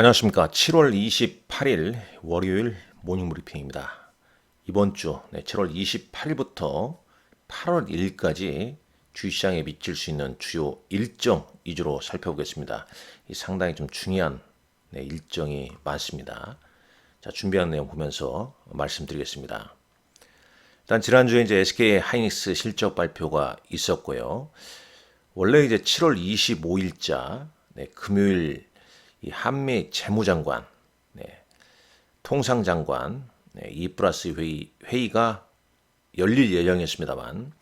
안녕하십니까. 7월 28일 월요일 모닝 브리핑입니다. 이번 주 7월 28일부터 8월 1일까지 주식시장에 미칠 수 있는 주요 일정 위주로 살펴보겠습니다. 상당히 좀 중요한 일정이 많습니다. 자, 준비한 내용 보면서 말씀드리겠습니다. 일단 지난주에 이제 SK 하이닉스 실적 발표가 있었고요. 원래 이제 7월 25일자 금요일 이 한미 재무장관, 통상장관 2+2 회의가 열릴 예정이었습니다만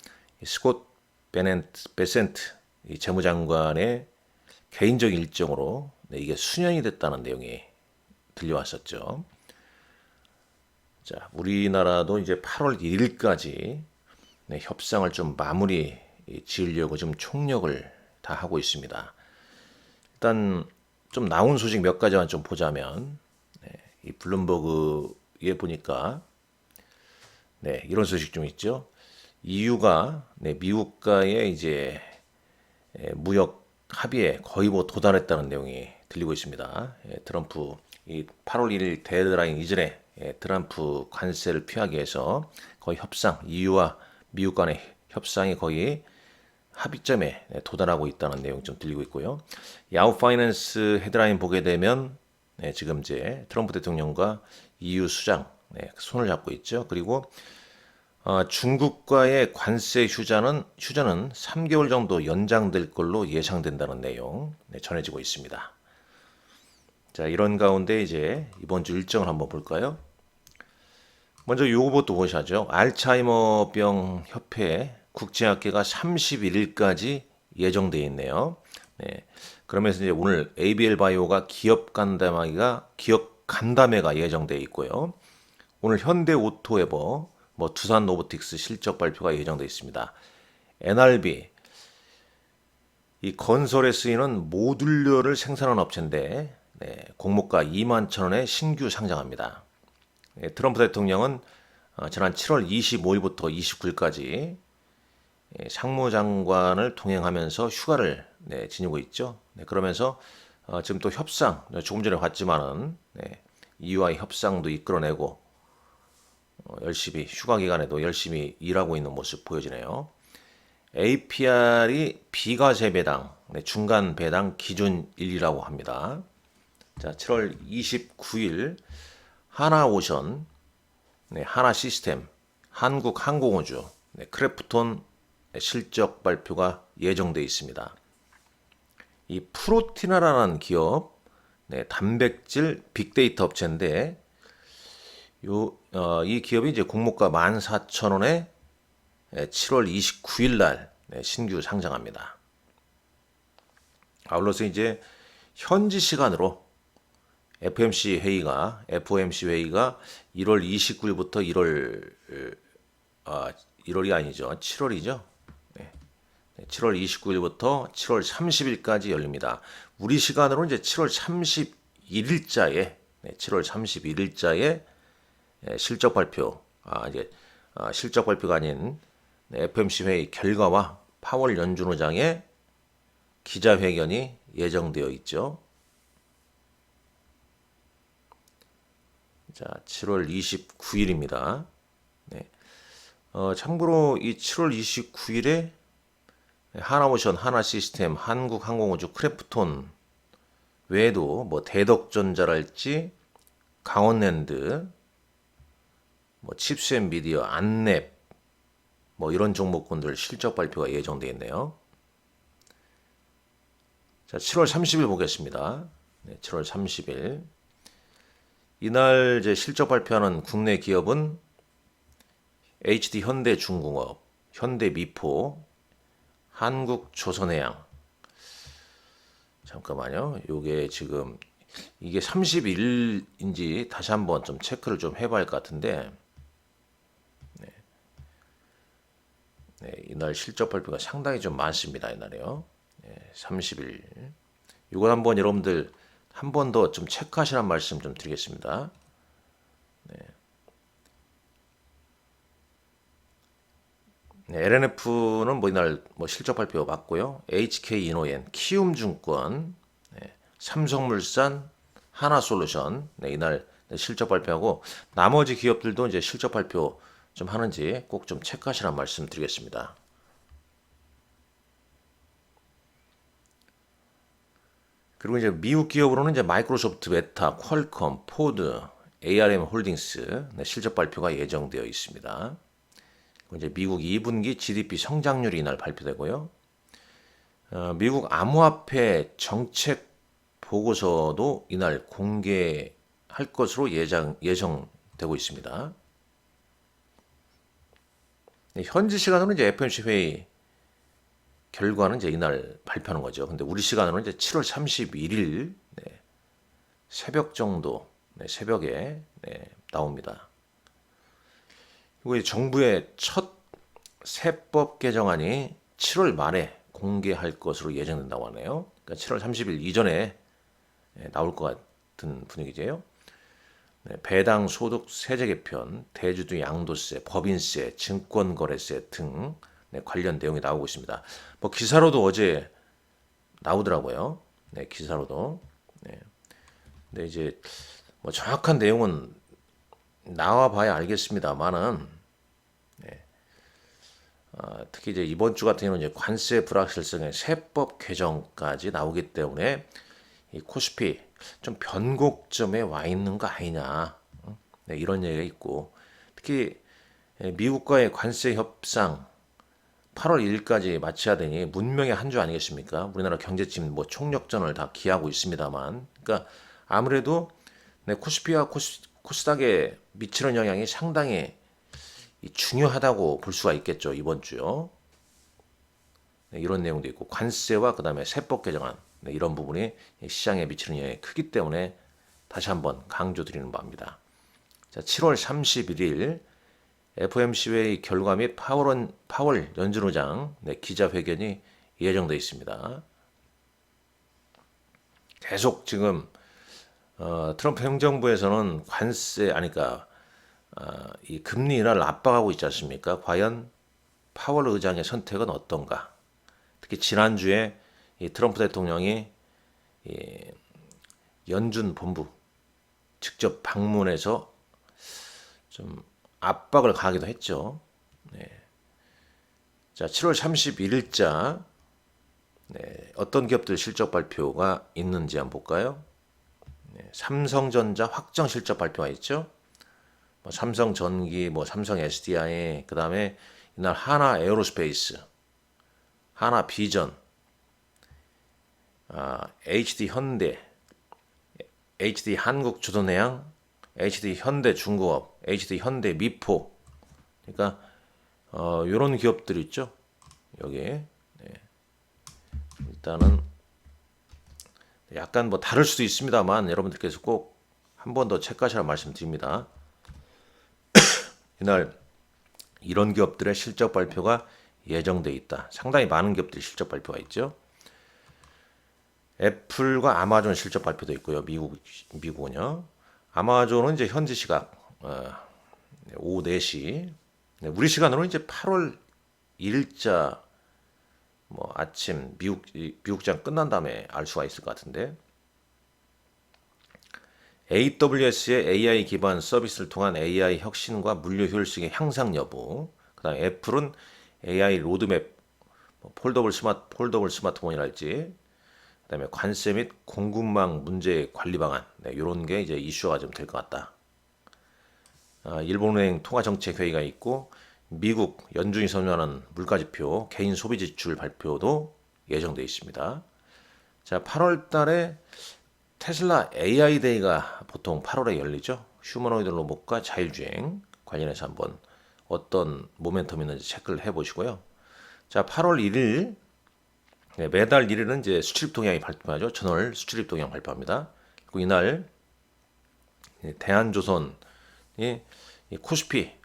스콧 베센트 이 재무장관의 개인적 일정으로 이게 수년이 됐다는 내용이 들려왔었죠. 자, 우리나라도 이제 8월 1일까지 협상을 좀 마무리 지으려고 좀 총력을 다 하고 있습니다. 일단 좀 나온 소식 몇 가지만 좀 보자면 이 블룸버그에 보니까 이런 소식 좀 있죠. EU가 미국과의 이제 무역 합의에 거의 뭐 도달했다는 내용이 들리고 있습니다. 트럼프 이 8월 1일 데드라인 이전에 트럼프 관세를 피하기 위해서 거의 협상, EU와 미국 간의 협상이 거의 합의점에 도달하고 있다는 내용 좀 들리고 있고요. 야후 파이낸스 헤드라인 보게 되면 지금 이제 트럼프 대통령과 EU 수장 손을 잡고 있죠. 그리고 중국과의 관세 휴전은 3개월 정도 연장될 걸로 예상된다는 내용 전해지고 있습니다. 자, 이런 가운데 이제 이번 주 일정을 한번 볼까요? 먼저 요거부터 보셔야죠. 알츠하이머병 협회 국제학회가 31일까지 예정되어 있네요. 그러면서 이제 오늘 ABL 바이오가 기업 간담회가 예정되어 있고요. 오늘 현대 오토에버, 두산 로보틱스 실적 발표가 예정되어 있습니다. NRB 이 건설에 쓰이는 모듈러를 생산하는 업체인데 공모가 21,000원에 신규 상장합니다. 트럼프 대통령은 지난 7월 25일부터 29일까지 상무장관을 동행하면서 휴가를 지니고 있죠. 그러면서 지금 또 협상, 조금 전에 봤지만은 EU와의 협상도 이끌어내고 열심히 휴가 기간에도 열심히 일하고 있는 모습 보여지네요. APR이 비과세 배당, 중간 배당 기준 1이라고 합니다. 자, 7월 29일 하나오션, 하나시스템, 한국항공우주, 크래프톤 실적 발표가 예정되어 있습니다. 이 프로티나라는 기업, 단백질 빅데이터 업체인데 이 기업이 이제 공모가 14,000원에 7월 29일 날 신규 상장합니다. 아울러서 이제 현지 시간으로 FOMC 회의가 1월 29일부터 1월이 아니죠. 7월이죠. 7월 29일부터 7월 30일까지 열립니다. 우리 시간으로 이제 7월 31일자에 실적 발표, 실적 발표가 아닌 FOMC 회의 결과와 파월 연준 의장의 기자회견이 예정되어 있죠. 자, 7월 29일입니다. 참고로 이 7월 29일에 하나오션, 하나시스템, 한국항공우주, 크래프톤 외에도 대덕전자랄지 강원랜드, 칩스앤미디어, 안랩 이런 종목군들 실적 발표가 예정되어 있네요. 자, 7월 30일 보겠습니다. 7월 30일 이날 이제 실적 발표하는 국내 기업은 HD 현대중공업, 현대미포, 한국조선해양. 잠깐만요. 요게 지금 이게 30일인지 다시 한번 좀 체크를 좀 해봐야 할 것 같은데 이날 실적 발표가 상당히 좀 많습니다. 이날에요. 30일. 이걸 한번 여러분들 한 번 더 좀 체크하시라는 말씀 좀 드리겠습니다. LNF는 이날 실적 발표 맞고요. HK이노엔, 키움증권, 삼성물산, 하나솔루션 이날 실적 발표하고 나머지 기업들도 이제 실적 발표 좀 하는지 꼭 좀 체크하시라는 말씀 드리겠습니다. 그리고 이제 미국 기업으로는 이제 마이크로소프트, 메타, 퀄컴, 포드, ARM 홀딩스 실적 발표가 예정되어 있습니다. 그리고 이제 미국 2분기 GDP 성장률이 이날 발표되고요. 미국 암호화폐 정책 보고서도 이날 공개할 것으로 예정되고 있습니다. 현지 시간으로 이제 FOMC 회의 결과는 이제 이날 발표하는 거죠. 근데 우리 시간으로 이제 7월 31일 새벽 정도, 새벽에 나옵니다. 그리고 정부의 첫 세법 개정안이 7월 말에 공개할 것으로 예정된다고 하네요. 그러니까 7월 30일 이전에 나올 것 같은 분위기죠. 배당 소득 세제 개편, 대주주 양도세, 법인세, 증권거래세 등 관련 내용이 나오고 있습니다. 뭐 기사로도 어제 나오더라고요. 기사로도. 근데 이제 뭐 정확한 내용은 나와 봐야 알겠습니다만은 특히 이제 이번 주 같은 경우는 이제 관세 불확실성의 세법 개정까지 나오기 때문에 이 코스피 좀 변곡점에 와 있는 거 아니냐 이런 얘기가 있고 특히 미국과의 관세 협상 8월 1일까지 마쳐야 되니 문명의 한 주 아니겠습니까? 우리나라 경제팀 뭐 총력전을 다 기하고 있습니다만 그러니까 아무래도 코스피와 코스닥에 미치는 영향이 상당히 중요하다고 볼 수가 있겠죠. 이번 주요. 이런 내용도 있고 관세와 그 다음에 세법 개정안 이런 부분이 시장에 미치는 영향이 크기 때문에 다시 한번 강조드리는 바입니다. 자, 7월 31일 FOMC 회의 결과 및 파월 연준 의장 기자회견이 예정되어 있습니다. 계속 지금 트럼프 행정부에서는 그러니까 이 금리 인하를 압박하고 있지 않습니까? 과연 파월 의장의 선택은 어떤가? 특히 지난주에 이 트럼프 대통령이 이 연준 본부 직접 방문해서 좀 압박을 가하기도 했죠. 자, 7월 31일자 어떤 기업들 실적 발표가 있는지 한번 볼까요? 삼성전자 확정 실적 발표가 있죠. 삼성전기, 삼성 SDI, 그 다음에 이날 하나 에어로스페이스, 하나 비전, HD 현대, HD 한국주도내양, HD 현대중공업, HD 현대미포, 그러니까 이런 기업들 있죠. 여기 일단은 약간 다를 수도 있습니다만 여러분들께서 꼭 한 번 더 체크하시라고 말씀드립니다. 이날 이런 기업들의 실적 발표가 예정돼 있다. 상당히 많은 기업들이 실적 발표가 있죠. 애플과 아마존 실적 발표도 있고요. 미국은요. 아마존은 이제 현지 시각 오후 4시. 우리 시간으로 이제 8월 1일자 아침 미국장 끝난 다음에 알 수가 있을 것 같은데. AWS의 AI 기반 서비스를 통한 AI 혁신과 물류 효율성의 향상 여부. 그다음 애플은 AI 로드맵, 폴더블 스마트폰이랄지, 그다음에 관세 및 공급망 문제 관리 방안, 이런 게 이제 이슈가 좀 될 것 같다. 일본은행 통화정책 회의가 있고 미국 연준이 선언하는 물가지표, 개인 소비 지출 발표도 예정돼 있습니다. 자, 8월달에 테슬라 AI 데이가 보통 8월에 열리죠. 휴머노이드 로봇과 자율주행 관련해서 한번 어떤 모멘텀이 있는지 체크를 해보시고요. 자, 8월 1일 매달 1일은 이제 수출입 동향이 발표하죠. 전월 수출입 동향 발표합니다. 그리고 이날 대한조선이 코스피의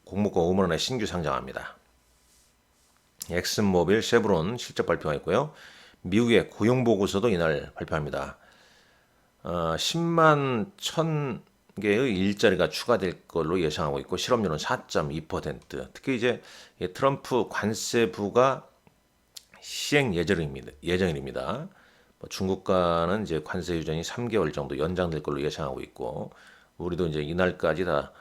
공모가 5만 원에 신규 상장합니다. 엑슨모빌, 쉐브론 실적 발표가 있고요. 미국의 고용보고서도 이날 발표합니다. 10만 1,000개의 일자리가 추가될 걸로 예상하고 있고 실업률은 4.2%. 특히 이제 트럼프 관세부가 시행 예정입니다. 뭐 중국과는 이제 관세 휴전이 3개월 정도 연장될 걸로 예상하고 있고, 우리도 이제 이날까지 다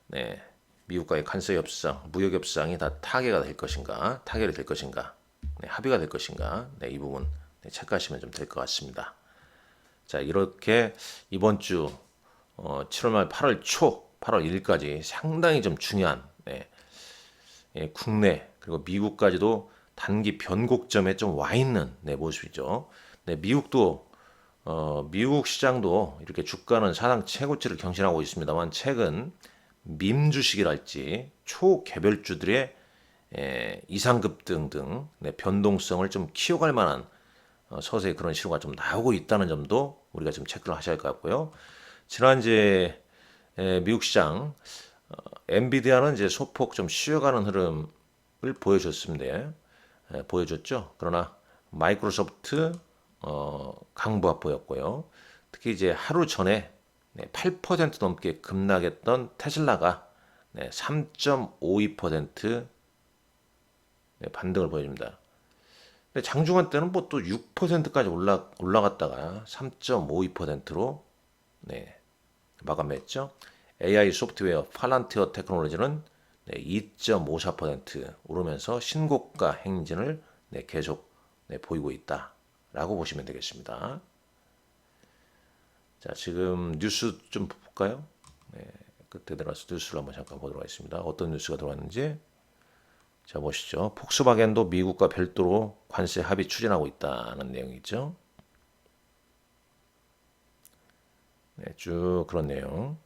네, 미국과의 관세 협상, 무역 협상이 다 타개가 될 것인가, 타결이 될 것인가, 네, 합의가 될 것인가, 네, 이 부분 네, 체크하시면 좀 될 것 같습니다. 자, 이렇게 이번 주 7월 말 8월 초, 8월 1일까지 상당히 좀 중요한 네, 예, 국내 그리고 미국까지도 단기 변곡점에 좀 와 있는 네, 모습이죠. 네, 미국 시장도 이렇게 주가는 사상 최고치를 경신하고 있습니다만 최근 밈 주식이랄지 초개별주들의 이상급 등등 네, 변동성을 좀 키워갈 만한 서서히 그런 시도가 좀 나오고 있다는 점도 우리가 좀 체크를 하셔야 할 것 같고요. 지난 이제 미국 시장 엔비디아는 이제 소폭 좀 쉬어가는 흐름을 보여줬죠. 그러나 마이크로소프트 강보가 보였고요. 특히 이제 하루 전에 8% 넘게 급락했던 테슬라가 3.52% 반등을 보여줍니다. 근데 장중한 때는 뭐 또 6%까지 올라갔다가 3.52%로 마감했죠. AI 소프트웨어 팔란티어 테크놀로지는 2.54% 오르면서 신고가 행진을 계속 보이고 있다라고 보시면 되겠습니다. 자, 지금 뉴스 좀 볼까요? 그때 들어서 뉴스를 한번 잠깐 보도록 하겠습니다. 어떤 뉴스가 들어왔는지. 자, 보시죠. 폭스바겐도 미국과 별도로 관세 합의 추진하고 있다는 내용이죠. 네, 쭉 그런 내용.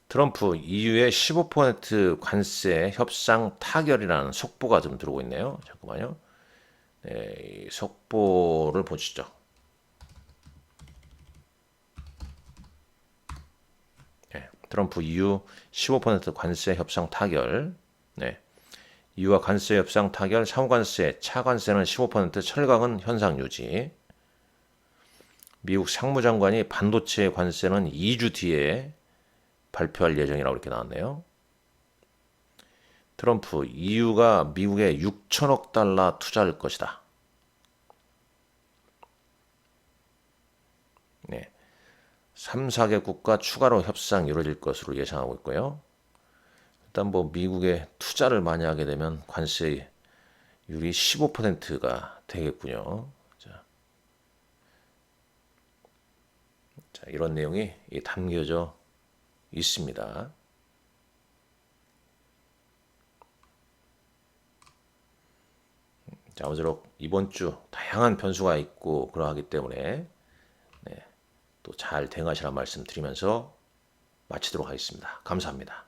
트럼프 EU의 15% 관세 협상 타결이라는 속보가 좀 들어오고 있네요. 잠깐만요. 네, 이 속보를 보시죠. 네, 트럼프 EU 15% 관세 협상 타결. 네. EU와 관세 협상 타결, 상호관세, 차관세는 15%, 철강은 현상 유지. 미국 상무장관이 반도체 관세는 2주 뒤에 발표할 예정이라고 이렇게 나왔네요. 트럼프, EU가 미국에 6천억 달러 투자할 것이다. 네. 3, 4개국과 추가로 협상 이루어질 것으로 예상하고 있고요. 일단 뭐 미국에 투자를 많이 하게 되면 관세율이 15%가 되겠군요. 자, 이런 내용이 담겨져 있습니다. 자, 아무쪼록 이번 주 다양한 변수가 있고 그러하기 때문에 또 잘 대응하시라는 말씀 드리면서 마치도록 하겠습니다. 감사합니다.